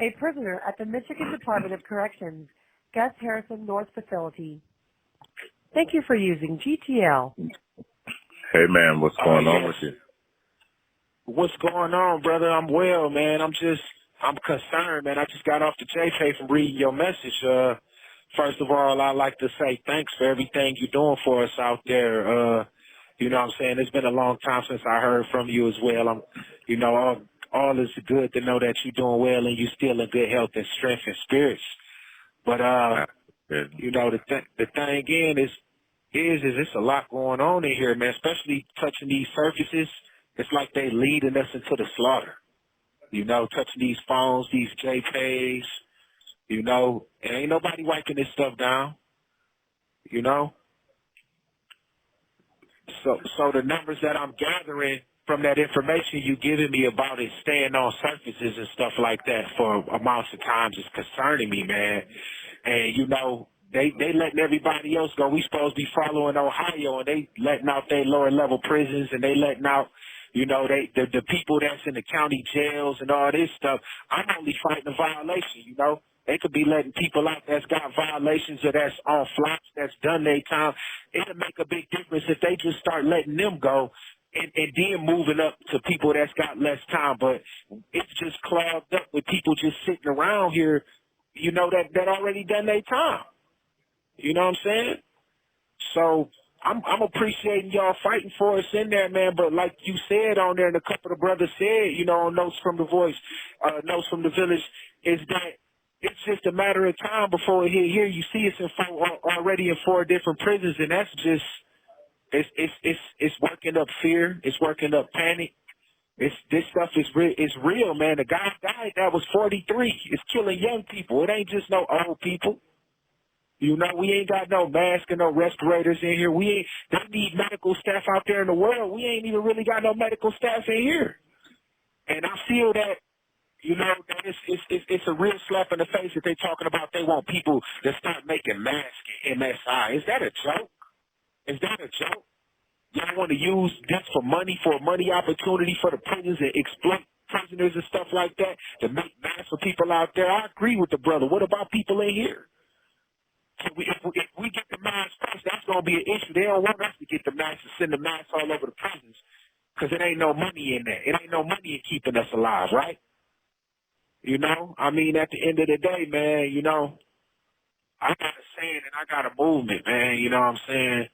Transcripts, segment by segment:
a prisoner at the Michigan Department of Corrections, Gus Harrison North Facility. Thank you for using GTL. Hey, man, what's going on with you? What's going on, brother? I'm well, man. I'm concerned, man. I just got off the JPay from reading your message. First of all, I'd like to say thanks for everything you're doing for us out there. You know what I'm saying? It's been a long time since I heard from you as well. All is good to know that you're doing well and you're still in good health and strength and spirits. But, you know, the thing again is it's a lot going on in here, man, especially touching these surfaces. It's like they leading us into the slaughter, you know, touching these phones, these JPays, you know, and ain't nobody wiping this stuff down, you know. So the numbers that I'm gathering from that information you giving me about it staying on surfaces and stuff like that for amounts of times is concerning me, man. And, you know, they letting everybody else go. We supposed to be following Ohio, and they letting out their lower level prisons, and they letting out, you know, the people that's in the county jails and all this stuff. I'm only fighting a violation, you know. They could be letting people out that's got violations or that's on flops, that's done their time. It'll make a big difference if they just start letting them go and then moving up to people that's got less time. But it's just clogged up with people just sitting around here, you know, that already done their time. You know what I'm saying? So I'm appreciating y'all fighting for us in there, man. But like you said on there, and a couple of brothers said, you know, on Notes from the Voice, Notes from the Village, is that it's just a matter of time before it hit here. You see it's already in 4 different prisons, and that's just it's working up fear. It's working up panic. This stuff is real, man. The guy died that was 43. It's killing young people. It ain't just no old people. You know, we ain't got no mask and no respirators in here. They need medical staff out there in the world. We ain't even really got no medical staff in here. And I feel that, you know, that it's a real slap in the face that they talking about they want people to start making masks and MSI. Is that a joke? Is that a joke? Y'all want to use this for a money opportunity for the prisons and exploit prisoners and stuff like that to make masks for people out there? I agree with the brother. What about people in here? So if we get the masks first, that's going to be an issue. They don't want us to get the masks and send the masks all over the prisons because it ain't no money in that. It ain't no money in keeping us alive, right? You know, I mean, at the end of the day, man, you know, I got a saying and I got a movement, man, you know what I'm saying?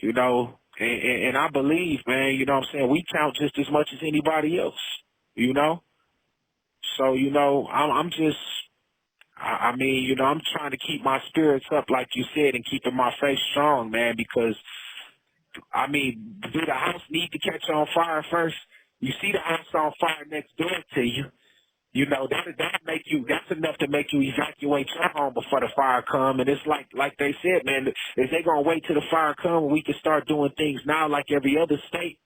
You know, and I believe, man, you know what I'm saying, we count just as much as anybody else, you know? So, you know, I mean, you know, I'm trying to keep my spirits up, like you said, and keeping my faith strong, man, because, I mean, do the house need to catch on fire first? You see the house on fire next door to you. You know, that's enough to make you evacuate your home before the fire come. And it's like they said, man, is they going to wait till the fire come and we can start doing things now like every other state?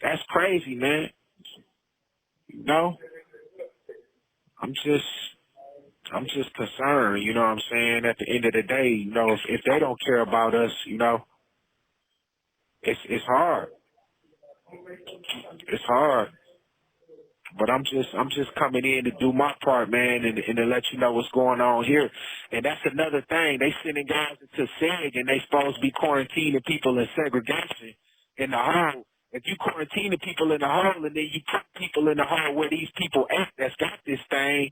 That's crazy, man. You know, I'm just concerned, you know what I'm saying? At the end of the day, you know, if they don't care about us, you know, it's hard. It's hard. But I'm just coming in to do my part, man, and to let you know what's going on here. And that's another thing. They sending guys into SEG, and they supposed to be quarantining people in segregation in the hole. If you quarantine the people in the hole and then you put people in the hole where these people at that's got this thing,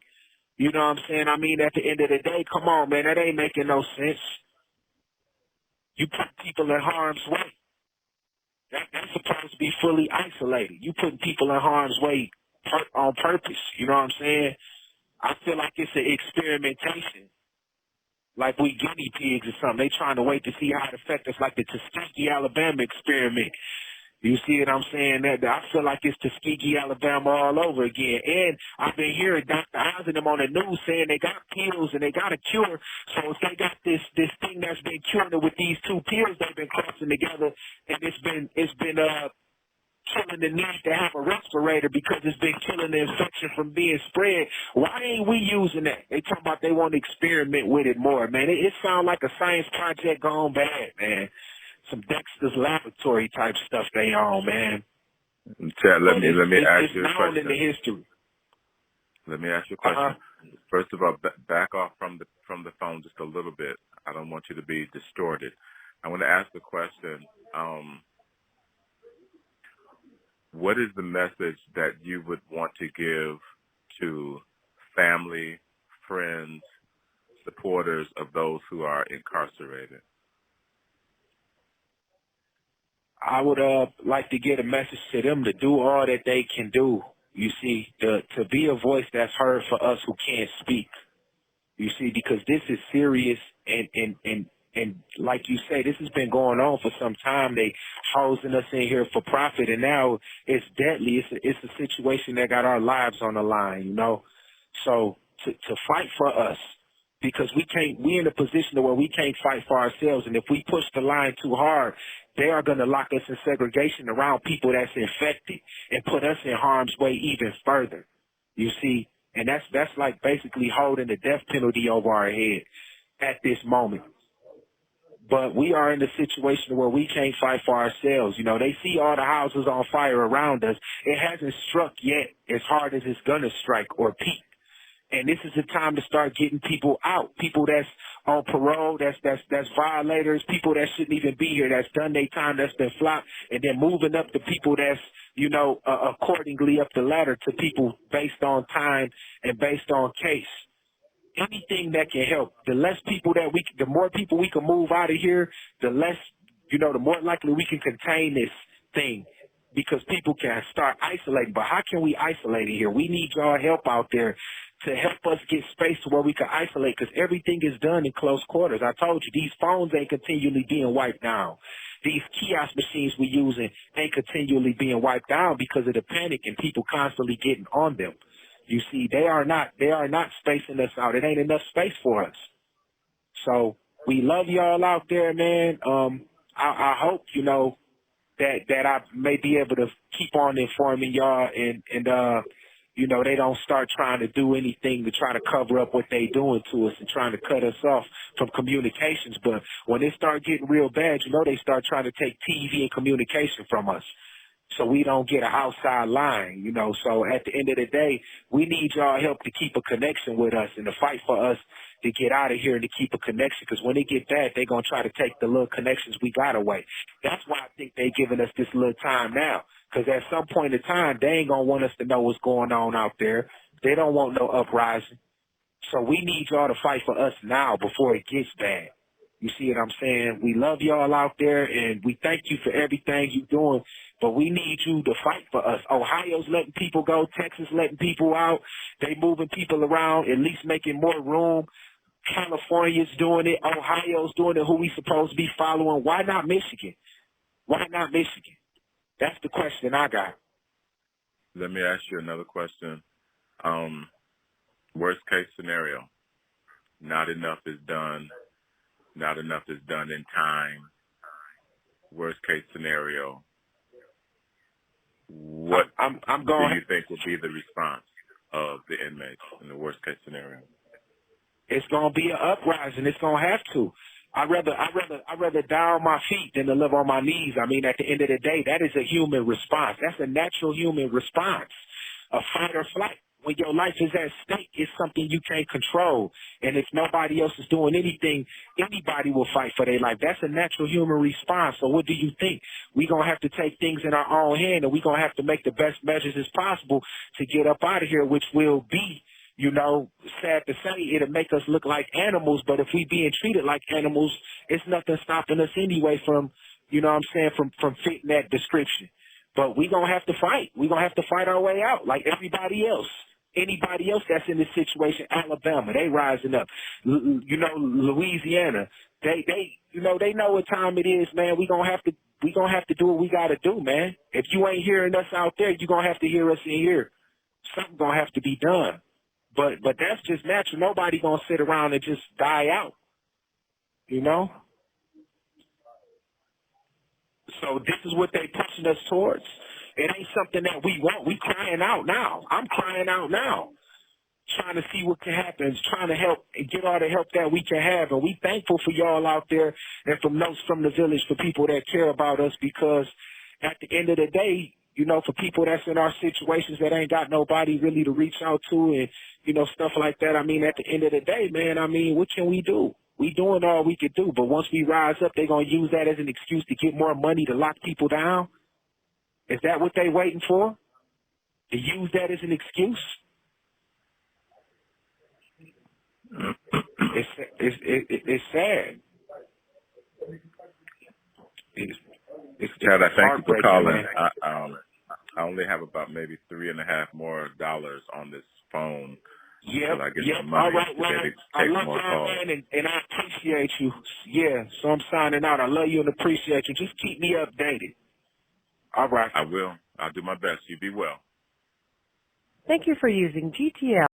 you know what I'm saying? I mean, at the end of the day, come on, man, that ain't making no sense. You put people in harm's way. That's supposed to be fully isolated. You putting people in harm's way on purpose, you know what I'm saying? I feel like it's an experimentation, like we guinea pigs or something. They trying to wait to see how it affects us, like the Tuskegee, Alabama experiment. You see what I'm saying? That I feel like it's Tuskegee, Alabama all over again. And I've been hearing Dr. Oz and them on the news saying they got pills and they got a cure. So if they got this thing that's been curing it with these 2 pills they've been crossing together, and it's been killing the need to have a respirator because it's been killing the infection from being spread. Why ain't we using that? They talking about they want to experiment with it more, man. It sounds like a science project gone bad, man. Some Dexter's laboratory type stuff they on, man. Chad, let me ask you a question. It's known in the history. Let me ask you a question. First of all, back off from the phone just a little bit. I don't want you to be distorted. I want to ask a question. What is the message that you would want to give to family, friends, supporters of those who are incarcerated? I would like to get a message to them to do all that they can do. You see, to be a voice that's heard for us who can't speak. You see, because this is serious and like you say, this has been going on for some time. They housing us in here for profit, and now it's deadly. It's a situation that got our lives on the line, you know. So to fight for us, because we in a position where we can't fight for ourselves, and if we push the line too hard, they are going to lock us in segregation around people that's infected and put us in harm's way even further. You see, and that's like basically holding the death penalty over our head at this moment. But we are in a situation where we can't fight for ourselves. You know, they see all the houses on fire around us. It hasn't struck yet as hard as it's going to strike or peak. And this is the time to start getting people out, people that's on parole, that's violators, people that shouldn't even be here, that's done their time, that's been flopped, and then moving up to people that's, you know, accordingly up the ladder to people based on time and based on case. Anything that can help. The more people we can move out of here, the less, you know, the more likely we can contain this thing. Because people can start isolating. But how can we isolate it here? We need y'all help out there to help us get space to where we can isolate, because everything is done in close quarters. I told you, these phones ain't continually being wiped down. These kiosk machines we using ain't continually being wiped down because of the panic and people constantly getting on them. You see, they are not spacing us out. It ain't enough space for us. So we love y'all out there, man. I hope, you know, that I may be able to keep on informing y'all and you know, they don't start trying to do anything to try to cover up what they doing to us and trying to cut us off from communications. But when it start getting real bad, you know, they start trying to take TV and communication from us, so we don't get an outside line, you know. So at the end of the day, we need y'all help to keep a connection with us and to fight for us to get out of here and to keep a connection, because when it get bad, they're going to try to take the little connections we got away. That's why I think they giving us this little time now, because at some point in time, they ain't going to want us to know what's going on out there. They don't want no uprising. So we need y'all to fight for us now before it gets bad. You see what I'm saying? We love y'all out there, and we thank you for everything you're doing, but we need you to fight for us. Ohio's letting people go. Texas letting people out. They moving people around, at least making more room. California's doing it. Ohio's doing it. Who we supposed to be following? Why not Michigan? Why not Michigan? That's the question I got. Let me ask you another question. Worst case scenario, not enough is done. Not enough is done in time. Worst case scenario, what do you think would be the response of the inmates in the worst case scenario? It's gonna be an uprising. It's gonna have to. I'd rather die on my feet than to live on my knees. I mean, at the end of the day, that is a human response. That's a natural human response. A fight or flight. When your life is at stake, it's something you can't control. And if nobody else is doing anything, anybody will fight for their life. That's a natural human response. So what do you think? We're going to have to take things in our own hand, and we're going to have to make the best measures as possible to get up out of here, which will be, you know, sad to say, it'll make us look like animals. But if we being treated like animals, it's nothing stopping us anyway from, you know what I'm saying, from fitting that description. But we're going to have to fight. We're going to have to fight our way out like everybody else. Anybody else that's in this situation, Alabama, they rising up. You know, Louisiana, they you know, they know what time it is, man. We gonna have to do what we gotta do, man. If you ain't hearing us out there, you gonna have to hear us in here. Something gonna have to be done. But that's just natural. Nobody gonna sit around and just die out. You know? So this is what they pushing us towards. It ain't something that we want. We crying out now. I'm crying out now, trying to see what can happen, trying to help and get all the help that we can have. And we thankful for y'all out there and from those from the village, for people that care about us, because at the end of the day, you know, for people that's in our situations that ain't got nobody really to reach out to and, you know, stuff like that. I mean, at the end of the day, man, I mean, what can we do? We doing all we could do, but once we rise up, they're going to use that as an excuse to get more money to lock people down. Is that what they waiting for? To use that as an excuse? It's sad. It's Chad, I thank you for calling. man. I only have about maybe $3.5 more on this phone. Yep, Until I get yep. some money All right, to man. maybe I take love more you, calls. man, and I appreciate you. Yeah, so I'm signing out. I love you and appreciate you. Just keep me updated. All right. I will. I'll do my best. You be well. Thank you for using GTL.